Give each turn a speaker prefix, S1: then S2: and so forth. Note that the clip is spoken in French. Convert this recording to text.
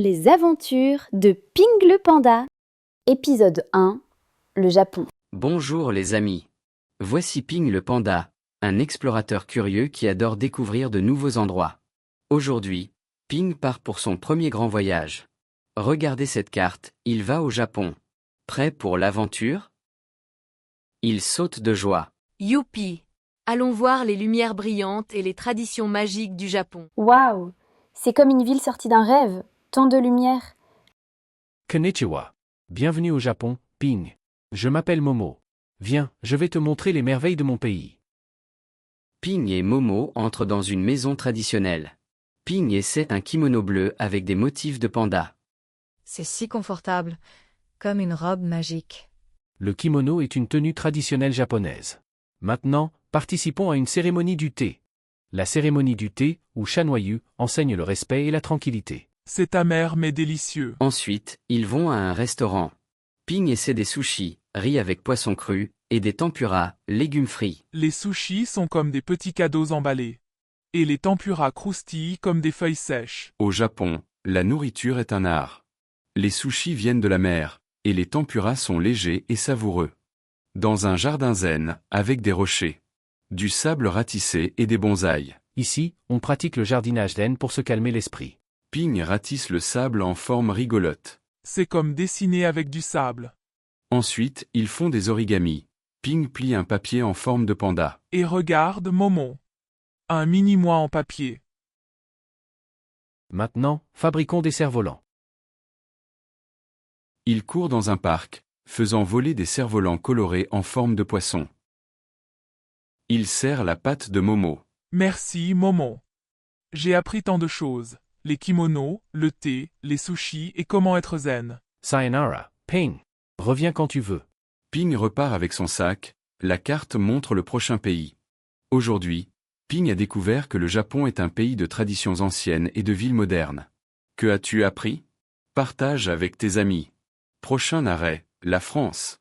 S1: Les aventures de Ping le panda. Épisode 1. Le Japon.
S2: Bonjour les amis. Voici Ping le panda, un explorateur curieux qui adore découvrir de nouveaux endroits. Aujourd'hui, Ping part pour son premier grand voyage. Regardez cette carte, il va au Japon. Prêt pour l'aventure? Il saute de joie.
S3: Youpi! Allons voir les lumières brillantes et les traditions magiques du Japon.
S1: Waouh! C'est comme une ville sortie d'un rêve. Tant de lumière.
S4: Konnichiwa. Bienvenue au Japon, Ping. Je m'appelle Momo. Viens, je vais te montrer les merveilles de mon pays.
S2: Ping et Momo entrent dans une maison traditionnelle. Ping essaie un kimono bleu avec des motifs de panda.
S5: C'est si confortable, comme une robe magique.
S4: Le kimono est une tenue traditionnelle japonaise. Maintenant, participons à une cérémonie du thé. La cérémonie du thé, ou chanoyu, enseigne le respect et la tranquillité.
S6: C'est amer mais délicieux.
S2: Ensuite, ils vont à un restaurant. Ping essaie des sushis, riz avec poisson cru, et des tempura, légumes frits.
S6: Les sushis sont comme des petits cadeaux emballés. Et les tempura croustillent comme des feuilles sèches.
S7: Au Japon, la nourriture est un art. Les sushis viennent de la mer, et les tempuras sont légers et savoureux. Dans un jardin zen, avec des rochers, du sable ratissé et des bonsaïs.
S4: Ici, on pratique le jardinage zen pour se calmer l'esprit.
S7: Ping ratisse le sable en forme rigolote.
S6: C'est comme dessiner avec du sable.
S7: Ensuite, ils font des origamis. Ping plie un papier en forme de panda.
S6: Et regarde, Momo. Un mini-moi en papier.
S4: Maintenant, fabriquons des cerfs-volants.
S7: Il court dans un parc, faisant voler des cerfs-volants colorés en forme de poisson. Il serre la patte de Momo.
S6: Merci, Momo. J'ai appris tant de choses. Les kimonos, le thé, les sushis et comment être zen.
S4: Sayonara, Ping. Reviens quand tu veux.
S7: Ping repart avec son sac, la carte montre le prochain pays. Aujourd'hui, Ping a découvert que le Japon est un pays de traditions anciennes et de villes modernes. Que as-tu appris? Partage avec tes amis. Prochain arrêt, la France.